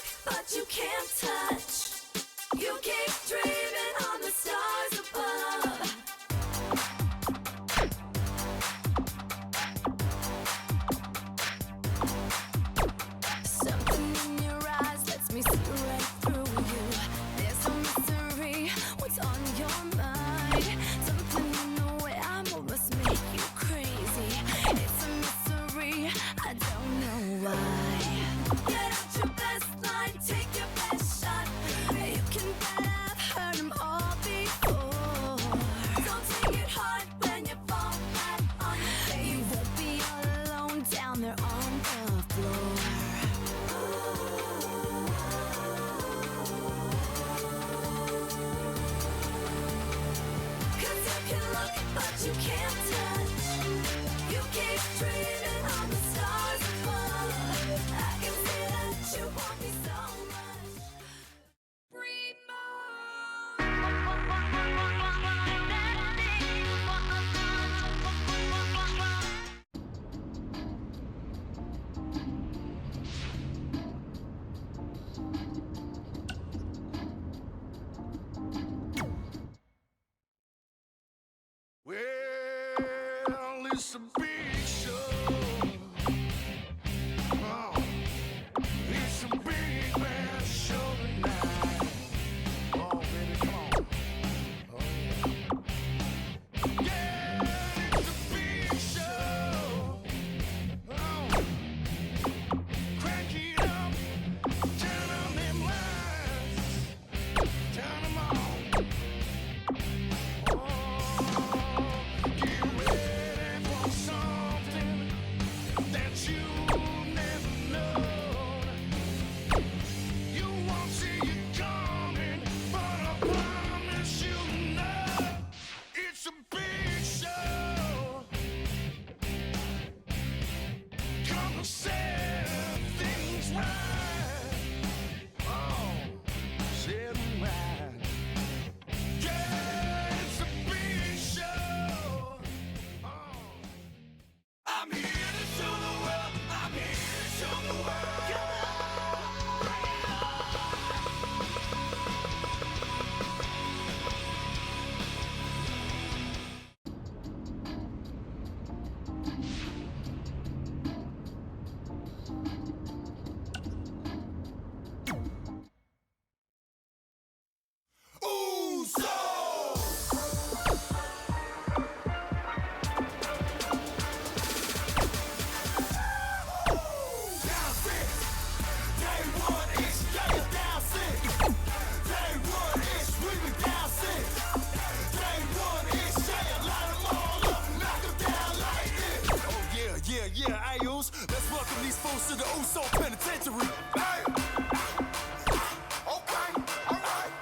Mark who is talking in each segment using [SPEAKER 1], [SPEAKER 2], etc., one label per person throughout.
[SPEAKER 1] look, but you can't touch. You keep dreaming on the stars above. Something in your eyes lets me see right through you. There's a mystery, what's on your mind? Something in the way I move must make you crazy. It's a mystery, I don't know why. Get out your best line, take your best shot. You can bet I've heard them all before. Don't take it hard when you fall flat on your face. You won't be all alone down there on the floor. 'Cause you can look, but you can't touch. You keep dreaming on the stars above. I can see that you want me so much. Breathe
[SPEAKER 2] Well, it's a big show. Oh, it's a big bad show tonight. Oh, baby, come on. Oh, yeah, it's a big show. Oh, crank it up, turn on them lights, turn them on. Get ready for something that you never known. You won't see it coming, but I promise you know it's a big show. Gonna set things right. Oh, set 'em right. Yeah, it's a big show. Oh. I'm here to show the world. I'm here to show the world. Ooh, so. Down six. Day one is yeah, down six. Day one is sweeping down six. Day one is yeah, light 'em all up, knock 'em down like this. Oh yeah, Ayos. Let's welcome these folks to the Uso Penitentiary. Hey. Okay, all right.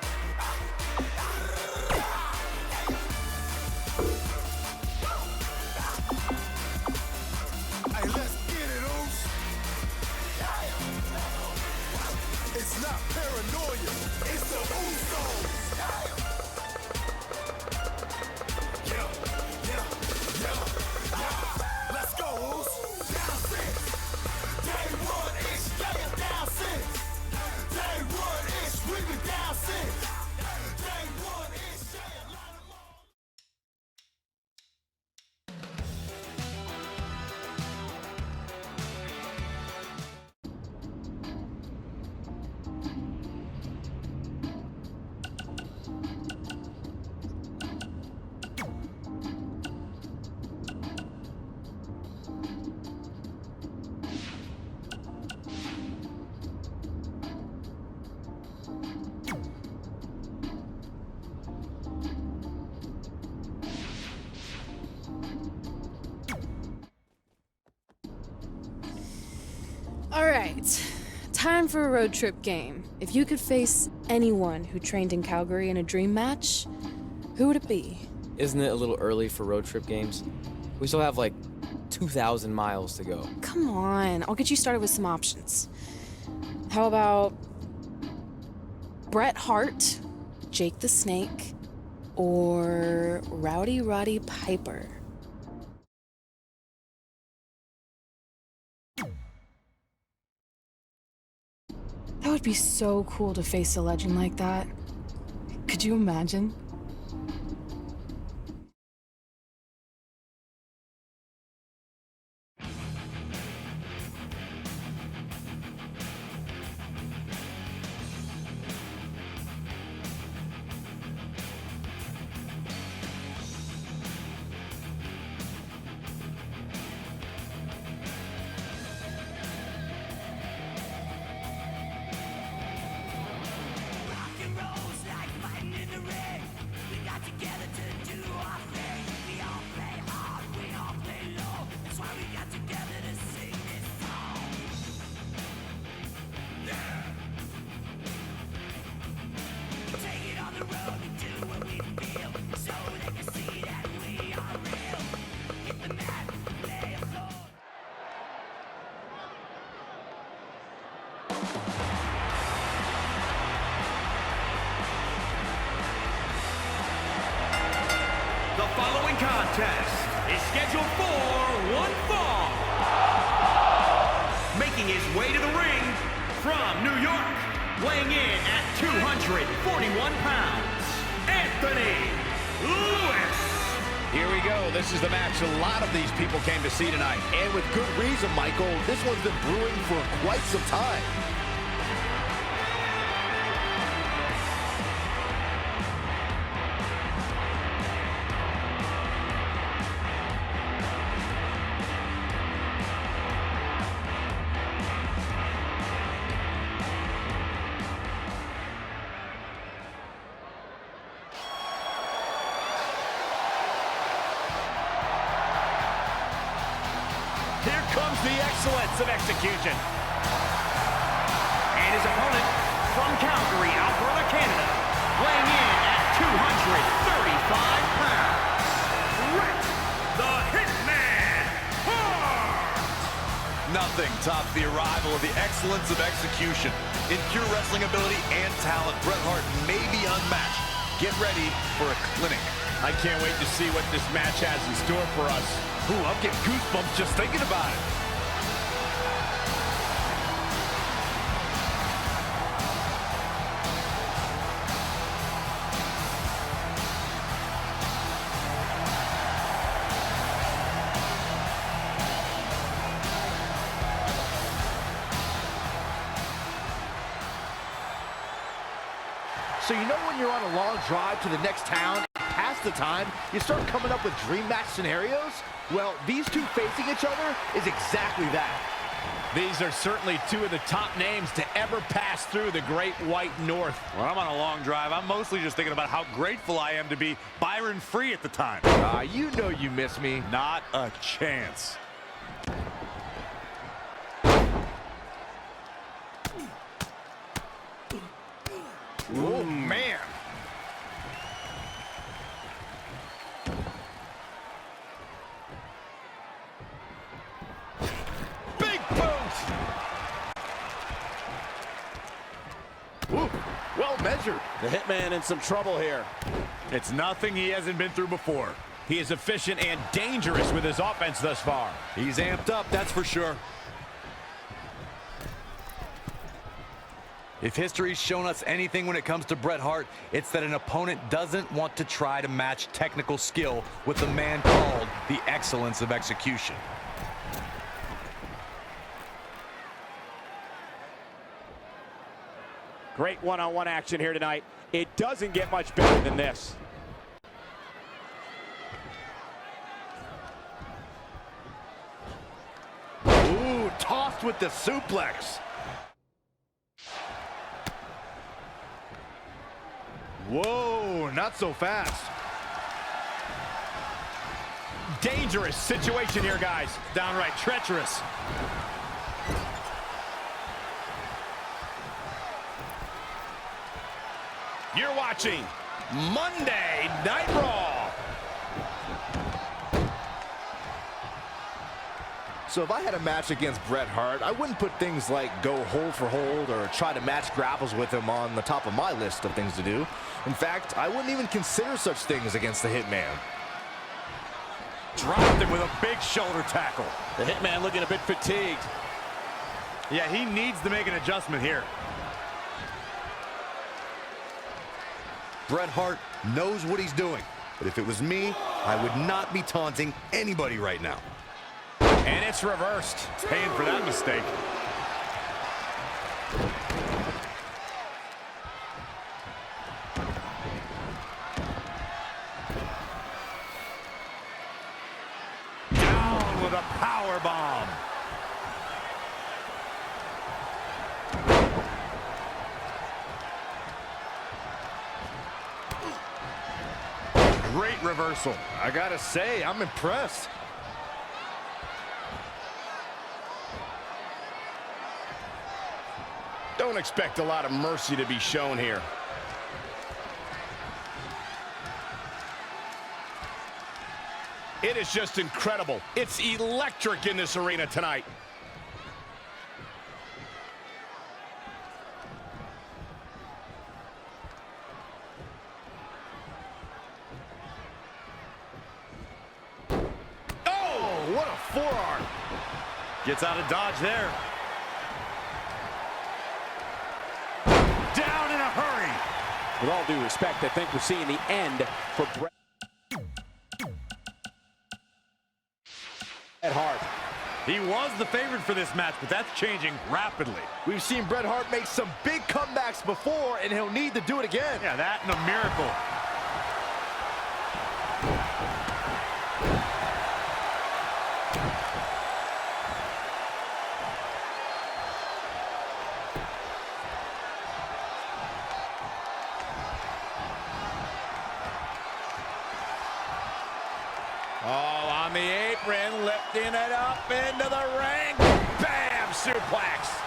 [SPEAKER 2] Hey, let's get it, Oos. It's not paranoia, it's the Usos. Yeah. Let's go, Oos. Down six. Day one is yeah, down six. Day one is sweeping down six. Day one is yeah, light 'em all.
[SPEAKER 3] All right, time for a road trip game. If you could face anyone who trained in Calgary in a dream match, who would it be?
[SPEAKER 4] Isn't it a little early for road trip games? We still have like 2,000 miles to go.
[SPEAKER 3] Come on, I'll get you started with some options. How about Bret Hart, Jake the Snake, or Rowdy Roddy Piper? That would be so cool to face a legend like that. Could you imagine?
[SPEAKER 5] The following contest is scheduled for one fall. Making his way to the ring from New York, weighing in at 241 pounds, Anthony Lewis.
[SPEAKER 6] Here we go. This is the match a lot of these people came to see tonight.
[SPEAKER 7] And with good reason, Michael. This one's been brewing for quite some time.
[SPEAKER 6] Here comes the excellence of execution.
[SPEAKER 5] And his opponent from Calgary, Alberta, Canada, weighing in at 235 pounds, Bret the Hitman Hart.
[SPEAKER 7] Nothing tops the arrival of the excellence of execution. In pure wrestling ability and talent, Bret Hart may be unmatched. Get ready for a clinic.
[SPEAKER 6] I can't wait to see what this match has in store for us.
[SPEAKER 7] Ooh, I'm getting goosebumps just thinking about it. So you know when you're on a long drive to the next town, past the time, you start coming up with dream match scenarios? Well, these two facing each other is exactly that.
[SPEAKER 6] These are certainly two of the top names to ever pass through the Great White North.
[SPEAKER 8] When I'm on a long drive, I'm mostly just thinking about how grateful I am to be Byron Free at the time.
[SPEAKER 7] You know you miss me.
[SPEAKER 8] Not a chance.
[SPEAKER 7] Oh, man.
[SPEAKER 6] Big boot!
[SPEAKER 7] Ooh, well measured.
[SPEAKER 6] The Hitman in some trouble here.
[SPEAKER 8] It's nothing he hasn't been through before.
[SPEAKER 6] He is efficient and dangerous with his offense thus far.
[SPEAKER 7] He's amped up, that's for sure. If history's shown us anything when it comes to Bret Hart, it's that an opponent doesn't want to try to match technical skill with a man called the excellence of execution.
[SPEAKER 6] Great one-on-one action here tonight. It doesn't get much better than this.
[SPEAKER 7] Ooh, tossed with the suplex. Whoa, not so fast.
[SPEAKER 6] Dangerous situation here, guys. Downright treacherous. You're watching Monday Night Raw.
[SPEAKER 7] So if I had a match against Bret Hart, I wouldn't put things like go hold for hold or try to match grapples with him on the top of my list of things to do. In fact, I wouldn't even consider such things against the Hitman.
[SPEAKER 8] Dropped him with a big shoulder tackle.
[SPEAKER 6] The Hitman looking a bit fatigued.
[SPEAKER 8] Yeah, he needs to make an adjustment here.
[SPEAKER 9] Bret Hart knows what he's doing. But if it was me, I would not be taunting anybody right now.
[SPEAKER 6] And it's reversed.
[SPEAKER 8] Paying for that mistake. Down with a power bomb. Great reversal.
[SPEAKER 7] I gotta say, I'm impressed.
[SPEAKER 6] Don't expect a lot of mercy to be shown here. It is just incredible. It's electric in this arena tonight. Oh, what a forearm.
[SPEAKER 8] Gets out of dodge there. Down in a hurry.
[SPEAKER 10] With all due respect, I think we're seeing the end for Bret Hart.
[SPEAKER 8] He was the favorite for this match, but that's changing rapidly.
[SPEAKER 7] We've seen Bret Hart make some big comebacks before, and he'll need to do it again.
[SPEAKER 8] Yeah, that and a miracle.
[SPEAKER 6] Oh, on the apron, lifting it up into the ring. Bam! Suplex.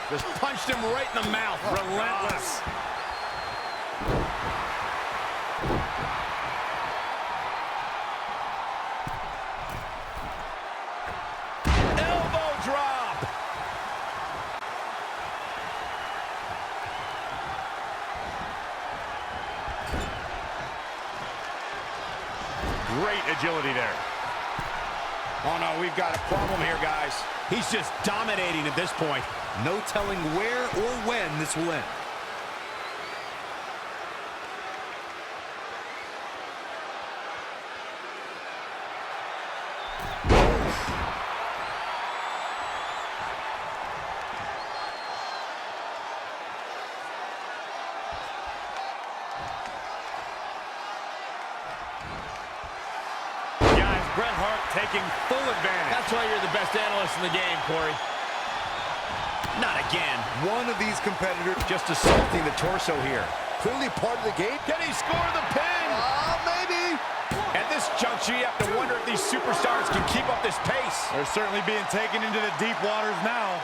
[SPEAKER 6] Just punched him right in the mouth. Relentless. Elbow drop.
[SPEAKER 8] Great agility there.
[SPEAKER 6] Oh, no, we've got a problem here, guys. He's just dominating at this point.
[SPEAKER 9] No telling where or when this will end.
[SPEAKER 8] Bret Hart taking full advantage.
[SPEAKER 6] That's why you're the best analyst in the game, Corey. Not again.
[SPEAKER 9] One of these competitors
[SPEAKER 7] Just assaulting the torso here. Clearly part of the game.
[SPEAKER 6] Can he score the pin?
[SPEAKER 7] Maybe.
[SPEAKER 6] At this juncture, you have to wonder if these superstars can keep up this pace.
[SPEAKER 8] They're certainly being taken into the deep waters now.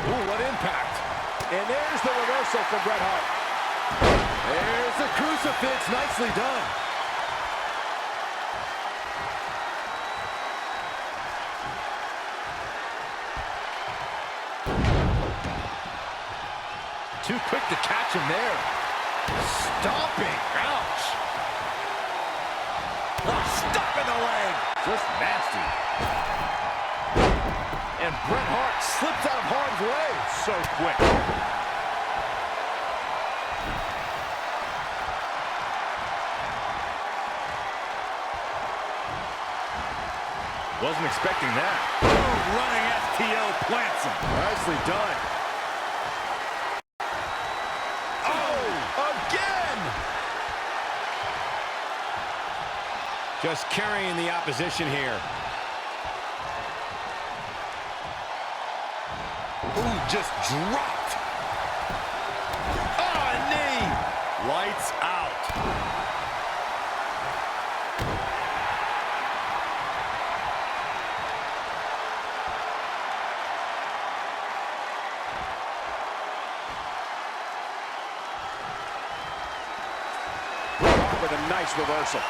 [SPEAKER 7] Ooh, what impact.
[SPEAKER 10] And there's the reversal from Bret Hart.
[SPEAKER 7] There's the crucifix. Nicely done. Too quick to catch him there. Stomping. Ouch.
[SPEAKER 6] Oh, stop in the leg.
[SPEAKER 7] Just nasty. And Bret Hart slips out of harm's way.
[SPEAKER 8] So quick.
[SPEAKER 7] Wasn't expecting that.
[SPEAKER 8] Oh, running STO plants him.
[SPEAKER 7] Nicely done. Oh, again!
[SPEAKER 6] Just carrying the opposition here.
[SPEAKER 9] Ooh, just dropped.
[SPEAKER 6] Oh, a knee.
[SPEAKER 8] Lights out.
[SPEAKER 10] With a nice reversal.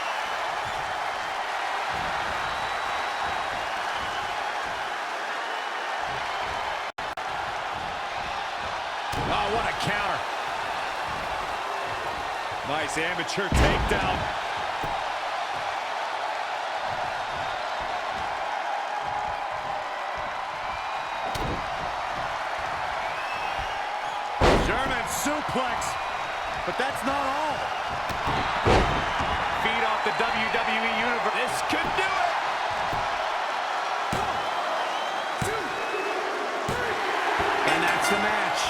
[SPEAKER 6] Oh, what a counter.
[SPEAKER 8] Nice amateur takedown. suplex. But that's not all. Feed off the WWE Universe. This could do it.
[SPEAKER 2] 1, 2, 3.
[SPEAKER 10] And that's the match.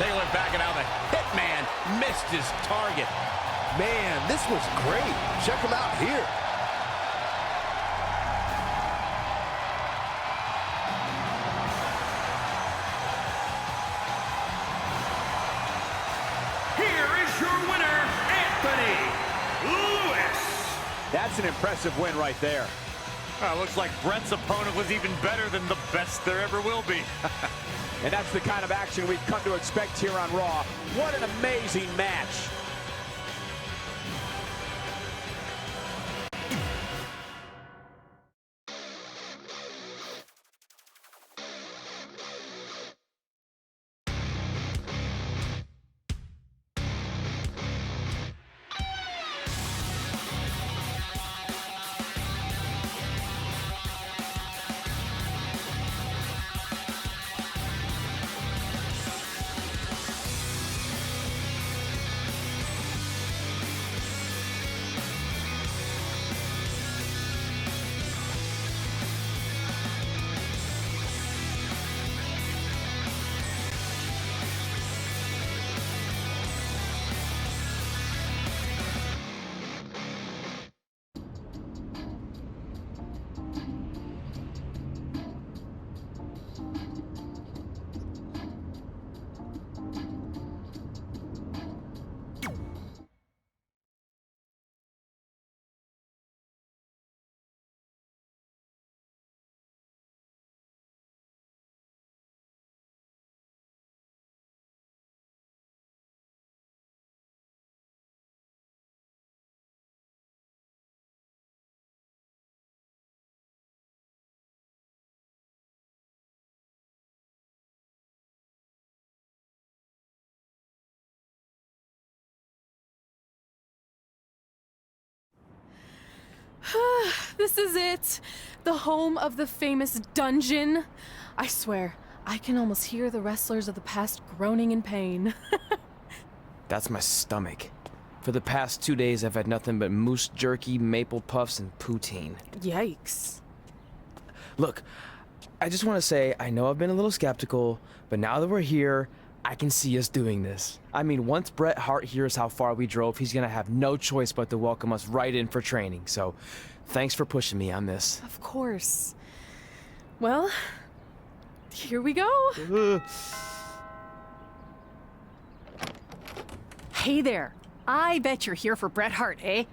[SPEAKER 8] They look back at how the Hitman missed his target.
[SPEAKER 7] Man, this was great. Check him out here.
[SPEAKER 5] Here is your winner, Anthony Lewis.
[SPEAKER 10] That's an impressive win right there.
[SPEAKER 8] Looks like Brett's opponent was even better than the best there ever will be.
[SPEAKER 10] And that's the kind of action we've come to expect here on Raw. What an amazing match.
[SPEAKER 3] This is it. The home of the famous dungeon. I swear, I can almost hear the wrestlers of the past groaning in pain.
[SPEAKER 4] That's my stomach. For the past 2 days, I've had nothing but moose jerky, maple puffs, and poutine.
[SPEAKER 3] Yikes.
[SPEAKER 4] Look, I just want to say, I know I've been a little skeptical, but now that we're here, I can see us doing this. I mean, once Bret Hart hears how far we drove, he's gonna have no choice but to welcome us right in for training. So, thanks for pushing me on this.
[SPEAKER 3] Of course. Well, here we go.
[SPEAKER 11] Hey there. I bet you're here for Bret Hart, eh?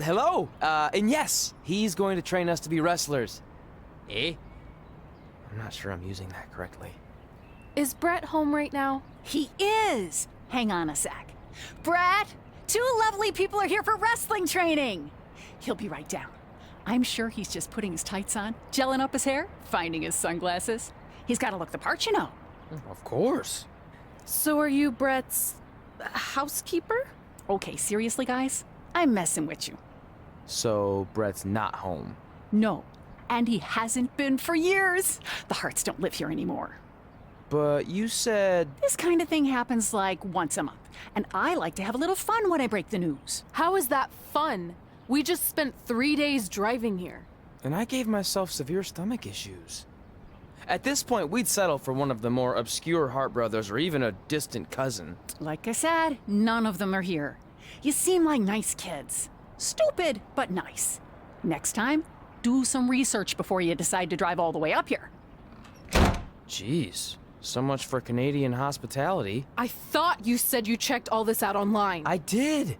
[SPEAKER 4] Hello, and yes, he's going to train us to be wrestlers. Eh? I'm not sure I'm using that correctly.
[SPEAKER 3] Is Bret home right now?
[SPEAKER 11] He is. Hang on a sec. Bret, 2 lovely people are here for wrestling training. He'll be right down. I'm sure he's just putting his tights on, gelling up his hair, finding his sunglasses. He's got to look the part, you know.
[SPEAKER 4] Of course.
[SPEAKER 3] So are you Bret's housekeeper?
[SPEAKER 11] Okay, seriously, guys? I'm messing with you.
[SPEAKER 4] So, Bret's not home.
[SPEAKER 11] No, and he hasn't been for years. The Harts don't live here anymore.
[SPEAKER 4] But you said...
[SPEAKER 11] This kind of thing happens like once a month, and I like to have a little fun when I break the news.
[SPEAKER 3] How is that fun? We just spent 3 days driving here.
[SPEAKER 4] And I gave myself severe stomach issues. At this point, we'd settle for one of the more obscure Hart brothers or even a distant cousin.
[SPEAKER 11] Like I said, none of them are here. You seem like nice kids. Stupid, but nice. Next time, do some research before you decide to drive all the way up here.
[SPEAKER 4] Jeez. So much for Canadian hospitality.
[SPEAKER 3] I thought you said you checked all this out online.
[SPEAKER 4] I did.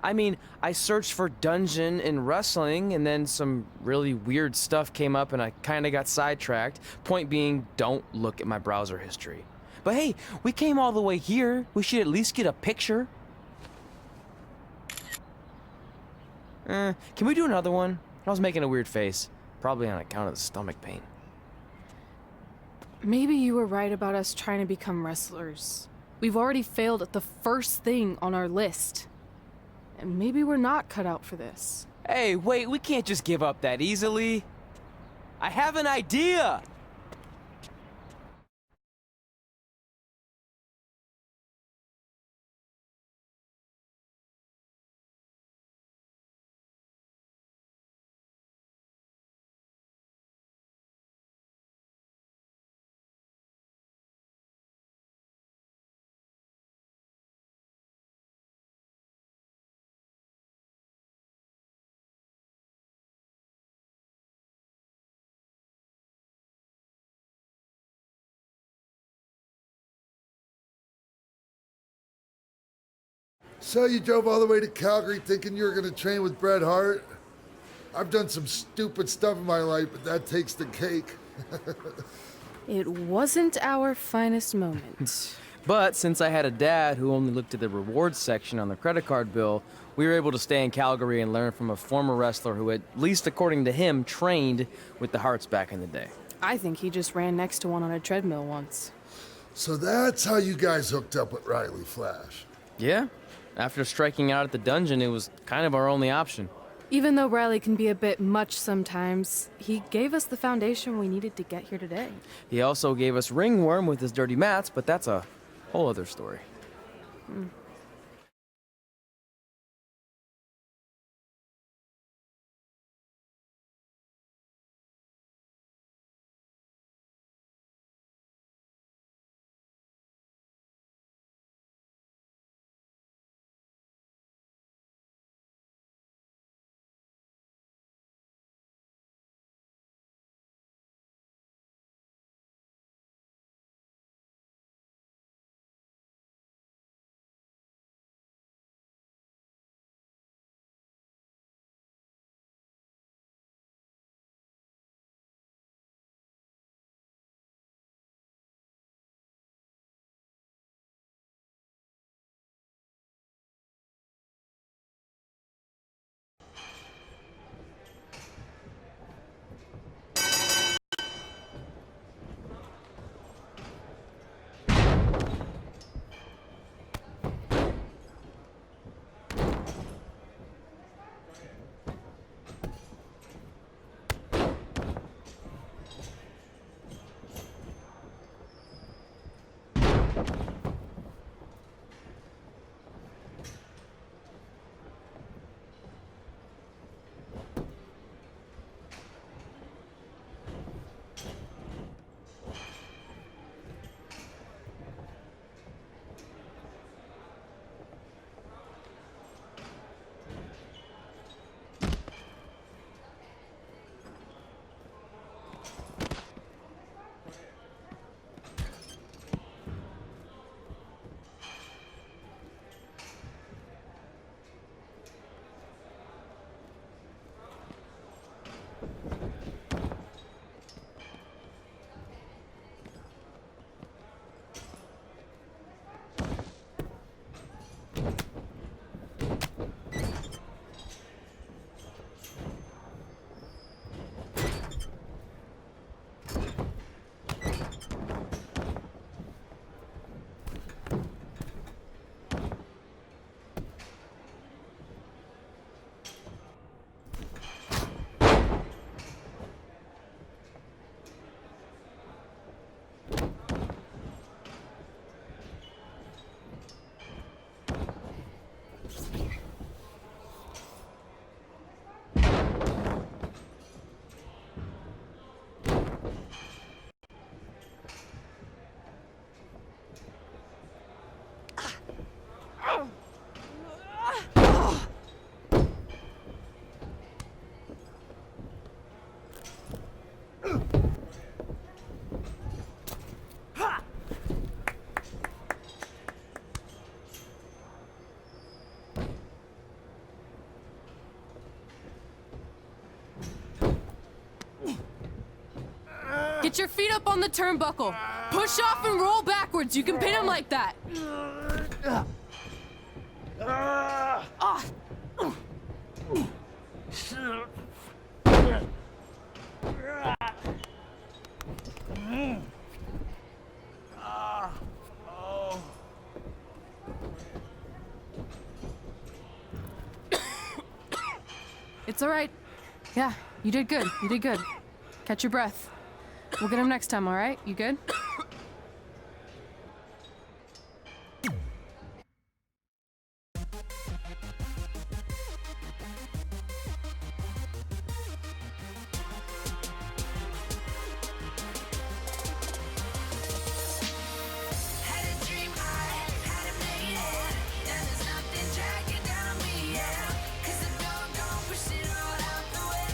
[SPEAKER 4] I mean, I searched for dungeon in wrestling, and then some really weird stuff came up, and I kind of got sidetracked. Point being, don't look at my browser history. But hey, we came all the way here. We should at least get a picture. Can we do another one? I was making a weird face. Probably on account of the stomach pain.
[SPEAKER 3] Maybe you were right about us trying to become wrestlers. We've already failed at the first thing on our list. And maybe we're not cut out for this.
[SPEAKER 4] Hey, wait, we can't just give up that easily. I have an idea!
[SPEAKER 12] So you drove all the way to Calgary thinking you were going to train with Bret Hart? I've done some stupid stuff in my life, but that takes the cake.
[SPEAKER 3] It wasn't our finest moment.
[SPEAKER 4] But since I had a dad who only looked at the rewards section on the credit card bill, we were able to stay in Calgary and learn from a former wrestler who, at least according to him, trained with the Harts back in the day.
[SPEAKER 3] I think he just ran next to one on a treadmill once.
[SPEAKER 12] So that's how you guys hooked up with Riley Flash.
[SPEAKER 4] Yeah. After striking out at the dungeon, it was kind of our only option.
[SPEAKER 3] Even though Riley can be a bit much sometimes, he gave us the foundation we needed to get here today.
[SPEAKER 4] He also gave us Ringworm with his dirty mats, but that's a whole other story.
[SPEAKER 3] Get your feet up on the turnbuckle. Push off and roll backwards. You can pin him like that. It's all right. Yeah, you did good. You did good. Catch your breath. We'll get him next time, all right? You good?
[SPEAKER 1] Had a dream, I had it made it. Now there's nothing dragging down me, yeah. 'Cause the dog gon' push it all out the way.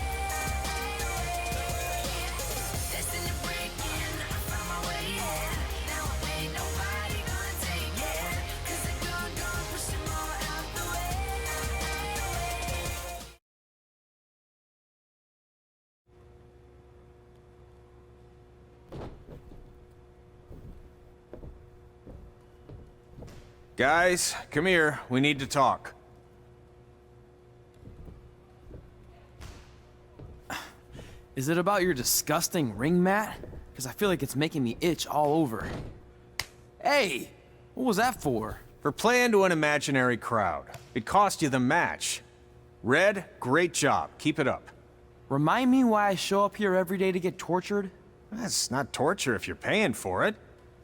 [SPEAKER 1] Destined to break in, I found my way in. Now ain't nobody gonna take it. 'Cause the dog gon' push them all out the way.
[SPEAKER 8] Guys, come here. We need to talk.
[SPEAKER 4] Is it about your disgusting ring mat? Because I feel like it's making me itch all over. Hey! What was that for?
[SPEAKER 8] For playing to an imaginary crowd. It cost you the match. Red, great job. Keep it up.
[SPEAKER 4] Remind me why I show up here every day to get tortured?
[SPEAKER 8] That's not torture if you're paying for it.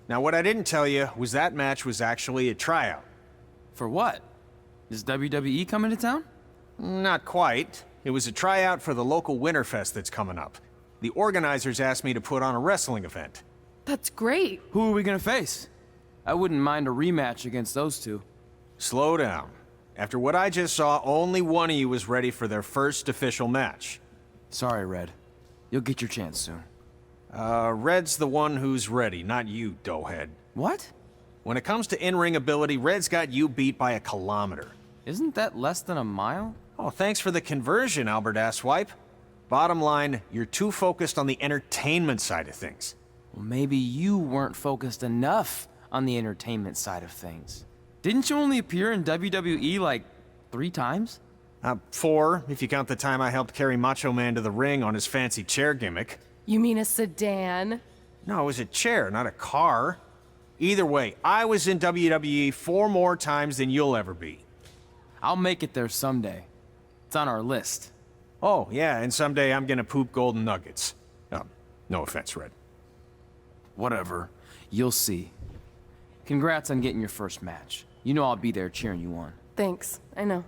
[SPEAKER 8] Now, what I didn't tell you was that match was actually a tryout.
[SPEAKER 4] For what? Is WWE coming to town?
[SPEAKER 8] Not quite. It was a tryout for the local Winterfest that's coming up. The organizers asked me to put on a wrestling event.
[SPEAKER 3] That's great.
[SPEAKER 4] Who are we gonna face? I wouldn't mind a rematch against those two.
[SPEAKER 8] Slow down. After what I just saw, only one of you was ready for their first official match.
[SPEAKER 4] Sorry, Red. You'll get your chance soon.
[SPEAKER 8] Red's the one who's ready, not you, doughhead.
[SPEAKER 4] What?
[SPEAKER 8] When it comes to in-ring ability, Red's got you beat by a kilometer.
[SPEAKER 4] Isn't that less than a mile?
[SPEAKER 8] Oh, thanks for the conversion, Albert Asswipe. Bottom line, you're too focused on the entertainment side of things.
[SPEAKER 4] Well, maybe you weren't focused enough on the entertainment side of things. Didn't you only appear in WWE like 3 times?
[SPEAKER 8] 4, if you count the time I helped carry Macho Man to the ring on his fancy chair gimmick.
[SPEAKER 3] You mean a sedan?
[SPEAKER 8] No, it was a chair, not a car. Either way, I was in WWE 4 more times than you'll ever be.
[SPEAKER 4] I'll make it there someday. It's on our list.
[SPEAKER 8] Oh, yeah, and someday I'm gonna poop golden nuggets. No offense, Red.
[SPEAKER 4] Whatever. You'll see. Congrats on getting your first match. You know I'll be there cheering you on.
[SPEAKER 3] Thanks. I know.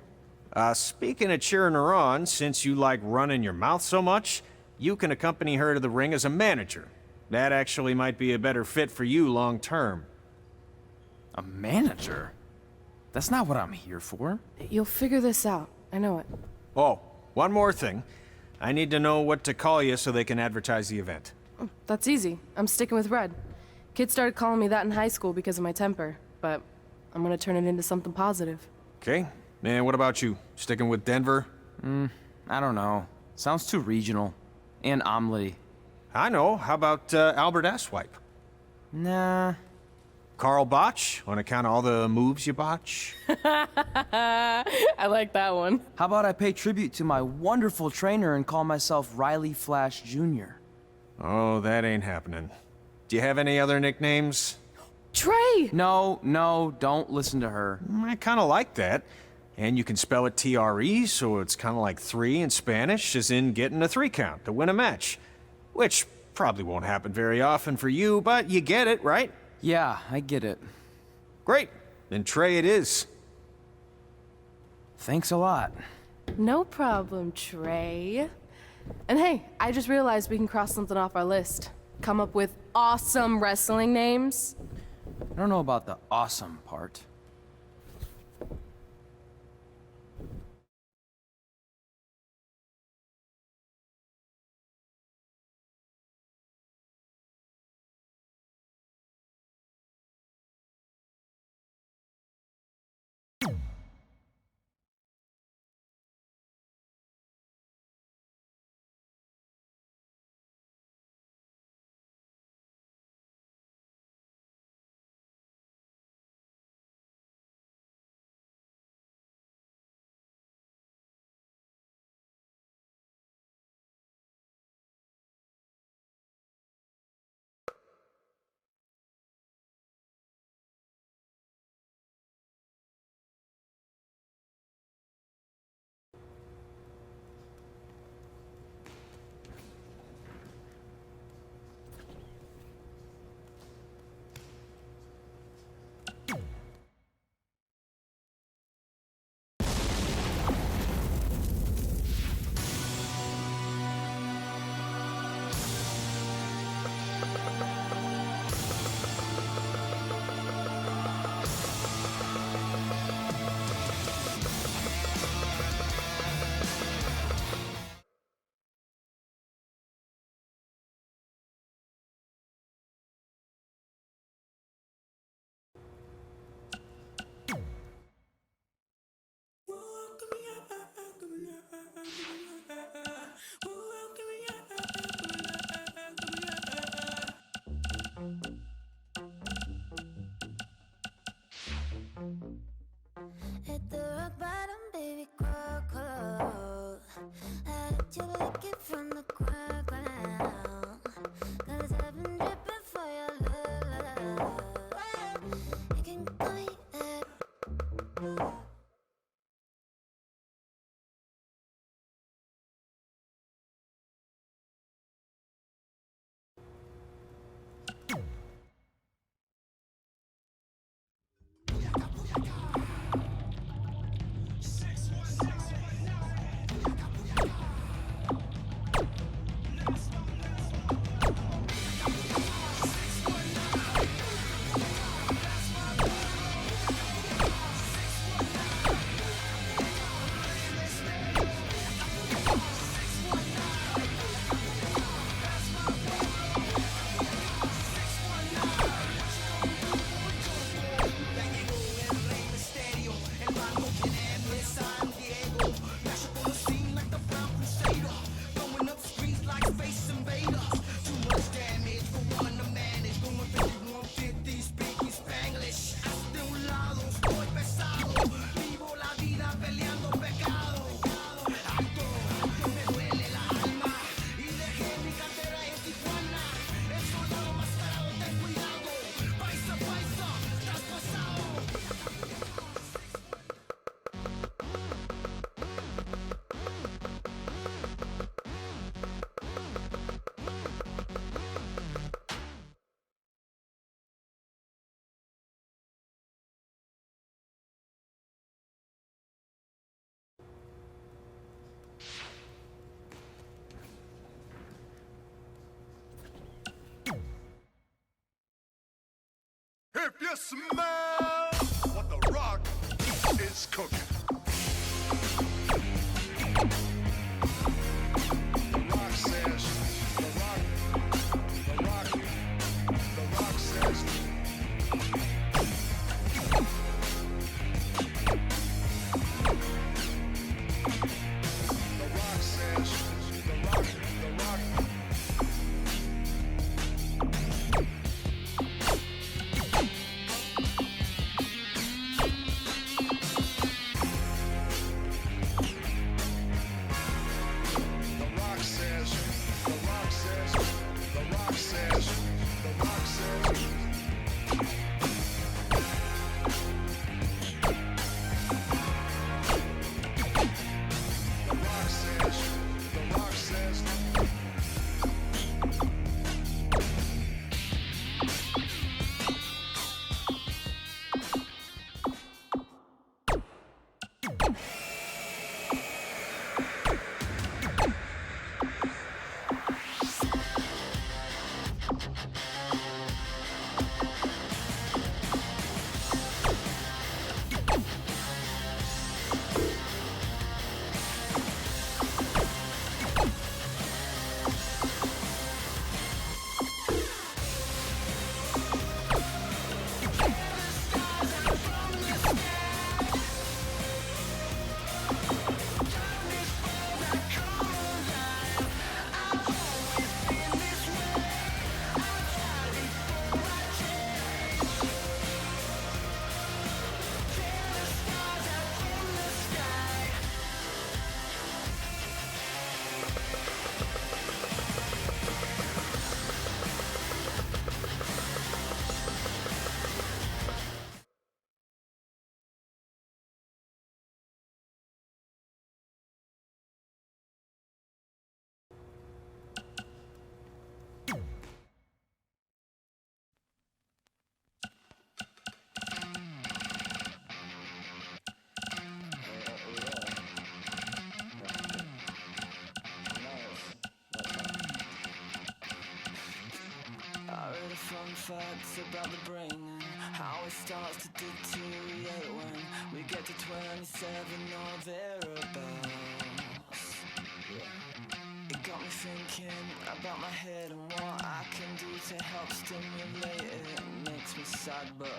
[SPEAKER 8] Speaking of cheering her on, since you like running your mouth so much, you can accompany her to the ring as a manager. That actually might be a better fit for you long term.
[SPEAKER 4] A manager? That's not what I'm here for.
[SPEAKER 3] You'll figure this out. I know it.
[SPEAKER 8] Oh, one more thing. I need to know what to call you so they can advertise the event.
[SPEAKER 3] That's easy. I'm sticking with Red. Kids started calling me that in high school because of my temper, but I'm gonna turn it into something positive.
[SPEAKER 8] Okay. Man, what about you? Sticking with Denver?
[SPEAKER 4] I don't know. Sounds too regional. And omelette-y.
[SPEAKER 8] I know. How about Albert Asswipe?
[SPEAKER 4] Nah.
[SPEAKER 8] Carl Botch, on account of all the moves you botch?
[SPEAKER 3] I like that one.
[SPEAKER 4] How about I pay tribute to my wonderful trainer and call myself Riley Flash Jr.?
[SPEAKER 8] Oh, that ain't happening. Do you have any other nicknames?
[SPEAKER 3] Trey!
[SPEAKER 4] No, don't listen to her.
[SPEAKER 8] I kind of like that. And you can spell it T-R-E, so it's kind of like 3 in Spanish, as in getting a 3 count to win a match. Which probably won't happen very often for you, but you get it, right?
[SPEAKER 4] Yeah, I get it.
[SPEAKER 8] Great. Then Trey it is.
[SPEAKER 4] Thanks a lot.
[SPEAKER 3] No problem, Trey. And hey, I just realized we can cross something off our list. Come up with awesome wrestling names.
[SPEAKER 4] I don't know about the awesome part.
[SPEAKER 2] You smell what The Rock is cooking. The Rock says, The Rock says.
[SPEAKER 1] Fun facts about the brain and how it starts to deteriorate when we get to 27 or thereabouts. It got me thinking about my head and what I can do to help stimulate it. It makes me sad, but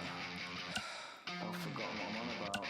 [SPEAKER 1] I've forgotten what I'm on about.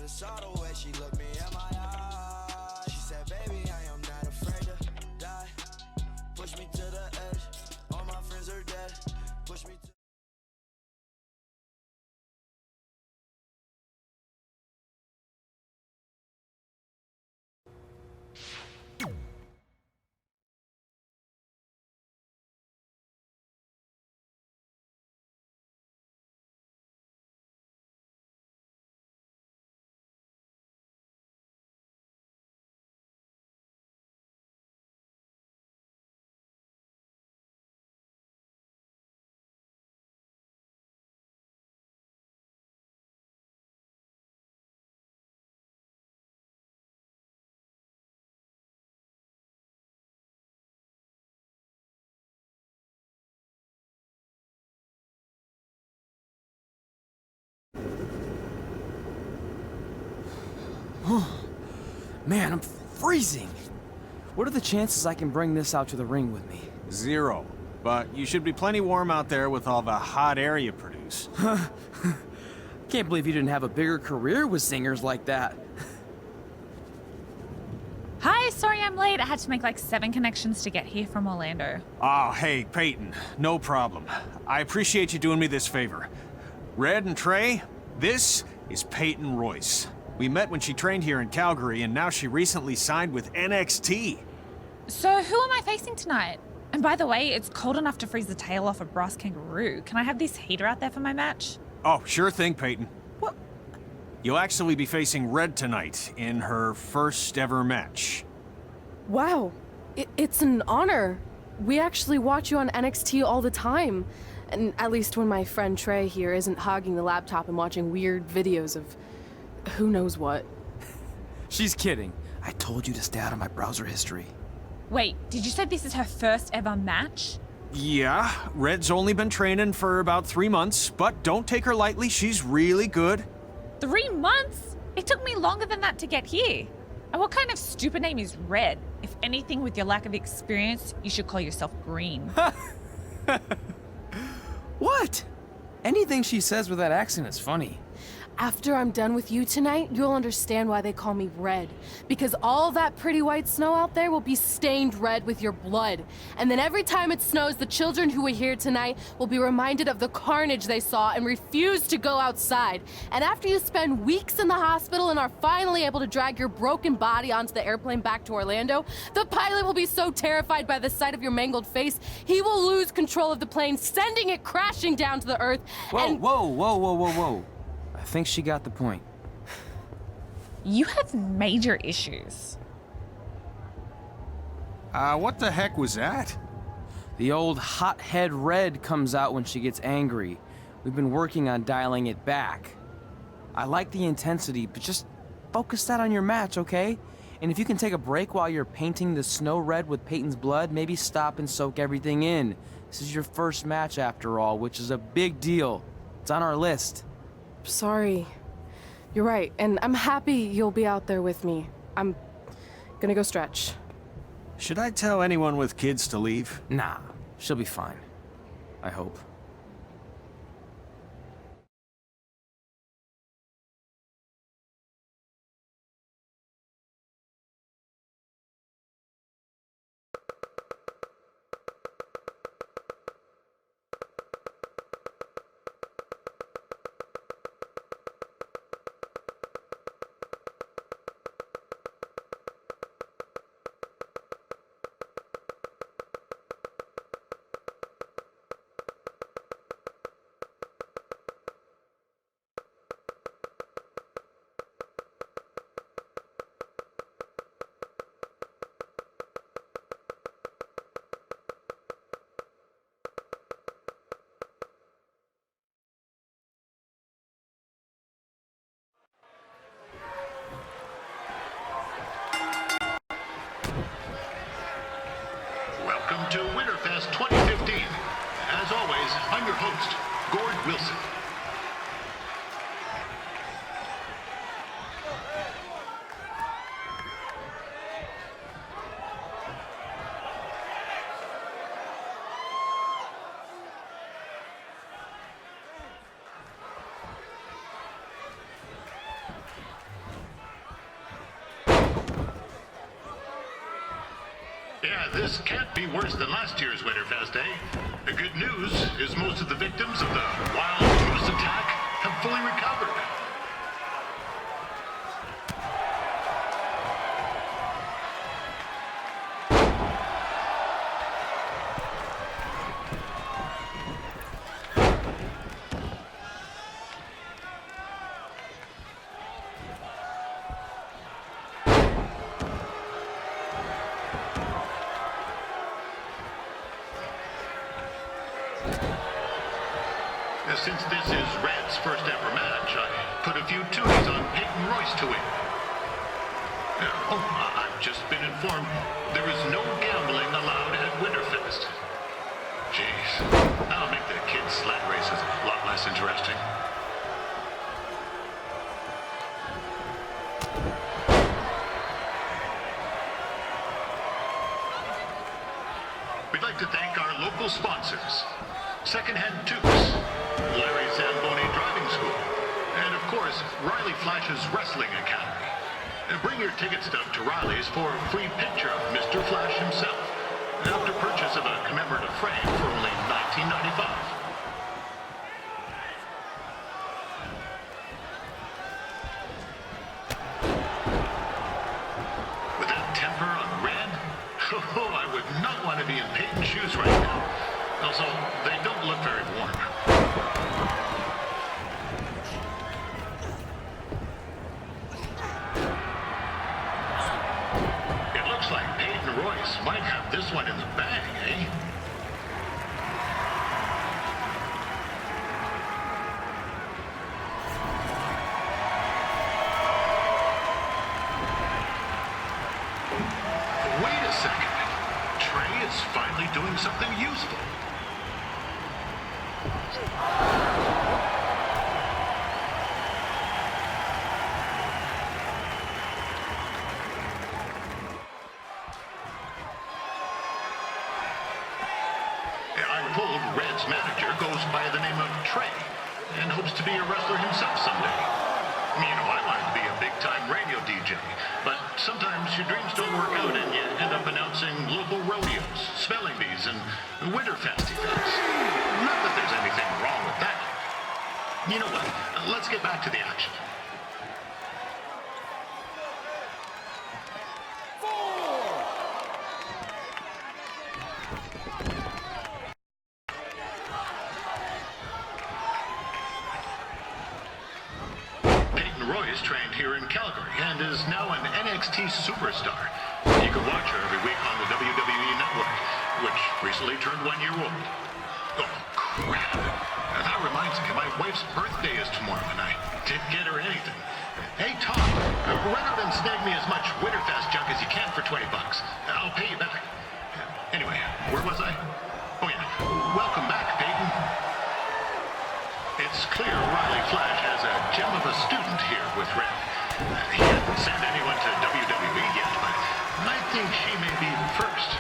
[SPEAKER 1] Saw the way she looked me in my eyes. She said, baby, I am not afraid to die. Push me to the edge. All my friends are dead. Push me to
[SPEAKER 4] Man, I'm freezing. What are the chances I can bring this out to the ring with me?
[SPEAKER 8] 0. But you should be plenty warm out there with all the hot air you produce.
[SPEAKER 4] Can't believe you didn't have a bigger career with singers like that.
[SPEAKER 13] Hi, sorry I'm late. I had to make like 7 connections to get here from Orlando.
[SPEAKER 8] Oh, hey, Peyton. No problem. I appreciate you doing me this favor. Red and Trey, this is Peyton Royce. We met when she trained here in Calgary, and now she recently signed with NXT.
[SPEAKER 13] So who am I facing tonight? And by the way, it's cold enough to freeze the tail off a brass kangaroo. Can I have this heater out there for my match?
[SPEAKER 8] Oh, sure thing, Peyton. What? You'll actually be facing Red tonight in her first ever match.
[SPEAKER 3] Wow, it's an honor. We actually watch you on NXT all the time. And at least when my friend Trey here isn't hogging the laptop and watching weird videos of who knows what.
[SPEAKER 4] She's kidding. I told you to stay out of my browser history.
[SPEAKER 13] Wait, did you say this is her first ever match?
[SPEAKER 8] Yeah, Red's only been training for about 3 months, but don't take her lightly, she's really good.
[SPEAKER 13] 3 months? It took me longer than that to get here. And what kind of stupid name is Red? If anything, with your lack of experience, you should call yourself Green.
[SPEAKER 4] What? Anything she says with that accent is funny.
[SPEAKER 3] After I'm done with you tonight, you'll understand why they call me Red. Because all that pretty white snow out there will be stained red with your blood. And then every time it snows, the children who were here tonight will be reminded of the carnage they saw and refuse to go outside. And after you spend weeks in the hospital and are finally able to drag your broken body onto the airplane back to Orlando, the pilot will be so terrified by the sight of your mangled face, he will lose control of the plane, sending it crashing down to the earth.
[SPEAKER 4] Whoa. I think she got the point.
[SPEAKER 13] You have major issues.
[SPEAKER 8] What the heck was that?
[SPEAKER 4] The old hothead Red comes out when she gets angry. We've been working on dialing it back. I like the intensity, but just focus that on your match, okay? And if you can take a break while you're painting the snow red with Peyton's blood, maybe stop and soak everything in. This is your first match after all, which is a big deal. It's on our list.
[SPEAKER 3] Sorry. You're right, and I'm happy you'll be out there with me. I'm gonna go stretch.
[SPEAKER 8] Should I tell anyone with kids to leave?
[SPEAKER 4] Nah, she'll be fine. I hope.
[SPEAKER 14] Welcome to Winterfest 2015. As always, I'm your host, Gord Wilson. Yeah, this can't be worse than last year's Winterfest, eh? The good news is most of the victims of the wild moose attack have fully recovered. Since this is Red's first ever match, I put a few toonies on Peyton Royce to win. Oh, I've just been informed there is no gambling allowed at Winterfest. Jeez, that'll make the kids' sled races a lot less interesting. like to thank our local sponsors, Secondhand Tubes, Larry Zamboni Driving School, and of course, Riley Flash's Wrestling Academy. Bring your ticket stub to Riley's for a free picture of Mr. Flash himself, after purchase of a commemorative frame for only $19.95. With that temper on Red, oh, I would not want to be in Peyton's shoes right now. Also, they don't look very warm. Might have this one in the bag, eh? Wait a second. Trey is finally doing something useful. Red's manager goes by the name of Trey and hopes to be a wrestler himself someday. You know, I wanted to be a big-time radio DJ, but sometimes your dreams don't work out and you end up announcing local rodeos, spelling bees, and Winterfest events. Not that there's anything wrong with that. You know what? Let's get back to the action. Trained here in Calgary and is now an NXT superstar. You can watch her every week on the WWE Network, which recently turned 1 year old. Oh, crap. That reminds me, my wife's birthday is tomorrow, and I didn't get her anything. Hey, Tom, run out and snag me as much Winterfest junk as you can for $20. I'll pay you back. Anyway, where was I? Oh, yeah. Welcome back, Peyton. It's clear Riley Flash has a gem of a student here with Red. He hasn't sent anyone to WWE yet, but I think she may be the first.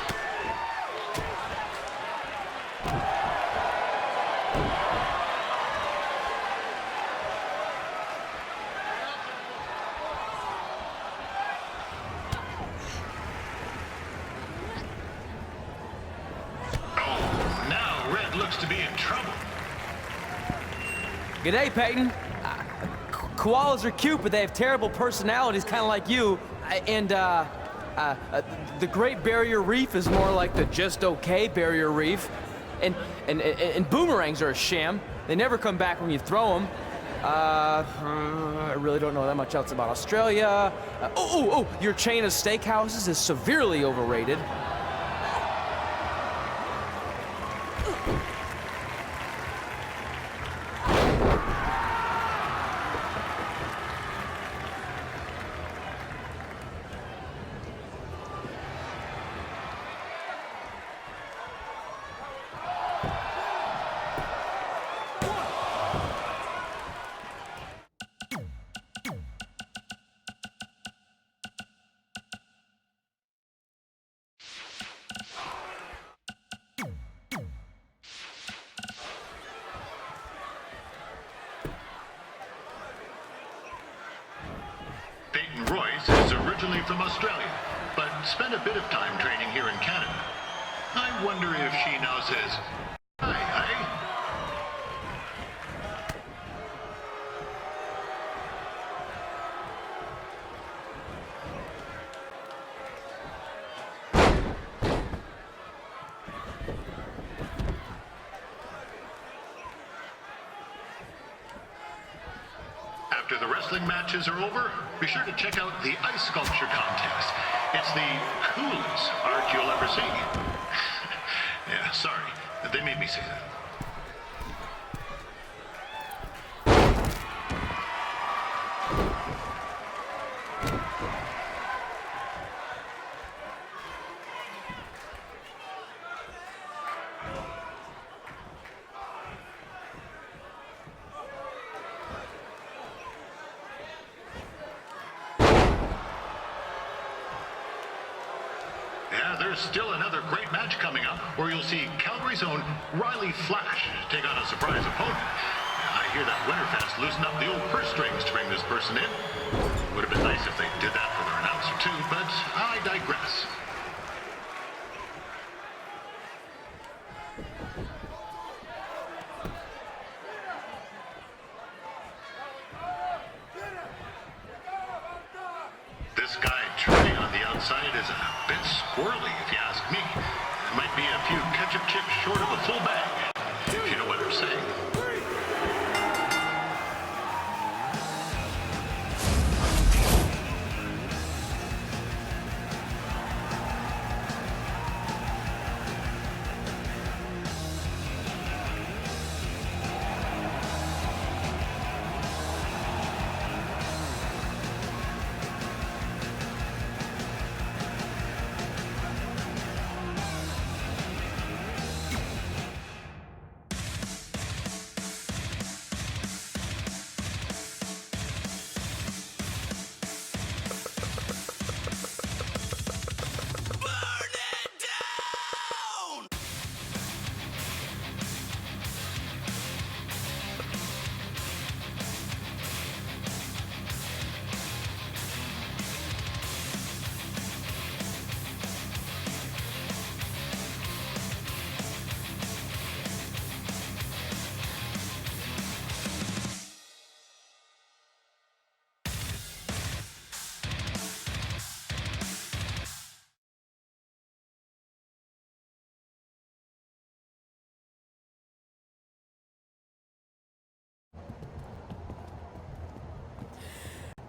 [SPEAKER 14] Oh, now Red looks to be in trouble.
[SPEAKER 4] G'day, Peyton. Koalas are cute, but they have terrible personalities, kind of like you. And the Great Barrier Reef is more like the just okay Barrier Reef. And boomerangs are a sham. They never come back when you throw them. I really don't know that much else about Australia. Your chain of steakhouses is severely overrated.
[SPEAKER 14] Royce is originally from Australia, but spent a bit of time training here in Canada. I wonder if she now says, hi. After the wrestling matches are over, be sure to check out the ice sculpture contest. It's the coolest art you'll ever see. Yeah, sorry. They made me say that. Yeah, there's still another great match coming up where you'll see Calgary's own Riley Flash take on a surprise opponent. I hear that Winterfest loosened up the old purse strings to bring this person in. Would have been nice if they did that for their announcer too, but I digress. This guy Trey on the outside is a bit squirrely, if you ask me. Might be a few ketchup chips short of a full bag, if you know what I'm saying.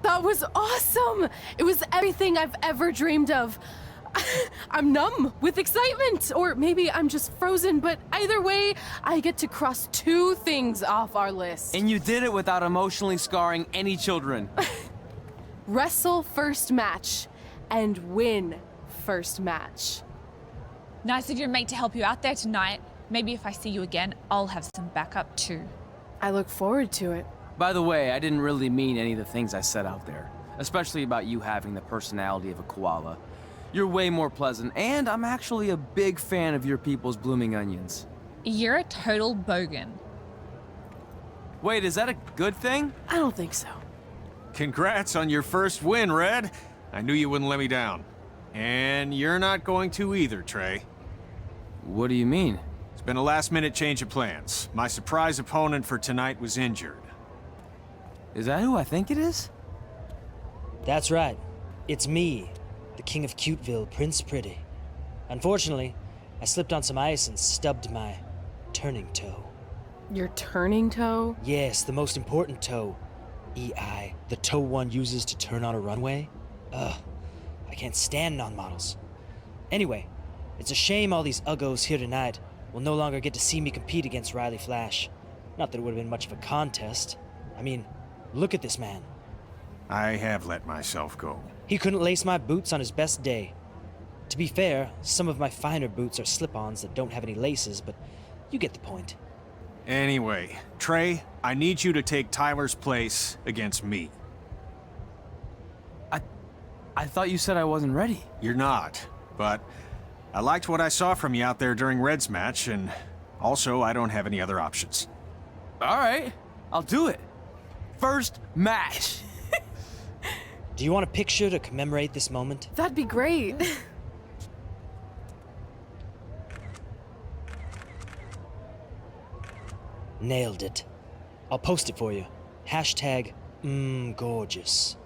[SPEAKER 3] That was awesome! It was everything I've ever dreamed of. I'm numb with excitement, or maybe I'm just frozen, but either way, I get to cross 2 things off our list.
[SPEAKER 4] And you did it without emotionally scarring any children.
[SPEAKER 3] Wrestle first match and win first match.
[SPEAKER 13] Nice of your mate to help you out there tonight. Maybe if I see you again, I'll have some backup too.
[SPEAKER 3] I look forward to it.
[SPEAKER 4] By the way, I didn't really mean any of the things I said out there, especially about you having the personality of a koala. You're way more pleasant, and I'm actually a big fan of your people's blooming onions.
[SPEAKER 13] You're a total bogan.
[SPEAKER 4] Wait, is that a good thing?
[SPEAKER 3] I don't think so.
[SPEAKER 8] Congrats on your first win, Red. I knew you wouldn't let me down. And you're not going to either, Trey.
[SPEAKER 4] What do you mean?
[SPEAKER 8] It's been a last-minute change of plans. My surprise opponent for tonight was injured.
[SPEAKER 4] Is that who I think it is?
[SPEAKER 15] That's right. It's me, the King of Cuteville, Prince Pretty. Unfortunately, I slipped on some ice and stubbed my turning toe.
[SPEAKER 3] Your turning toe?
[SPEAKER 15] Yes, the most important toe. EI, the toe one uses to turn on a runway. Ugh, I can't stand non-models. Anyway, it's a shame all these uggos here tonight will no longer get to see me compete against Riley Flash. Not that it would have been much of a contest. I mean, look at this man.
[SPEAKER 8] I have let myself go.
[SPEAKER 15] He couldn't lace my boots on his best day. To be fair, some of my finer boots are slip-ons that don't have any laces, but you get the point.
[SPEAKER 8] Anyway, Trey, I need you to take Tyler's place against me.
[SPEAKER 4] I thought you said I wasn't ready.
[SPEAKER 8] You're not, but I liked what I saw from you out there during Red's match, and also I don't have any other options.
[SPEAKER 4] All right, I'll do it. First match.
[SPEAKER 15] Do you want a picture to commemorate this moment?
[SPEAKER 3] That'd be great.
[SPEAKER 15] Nailed it. I'll post it for you. Hashtag, gorgeous.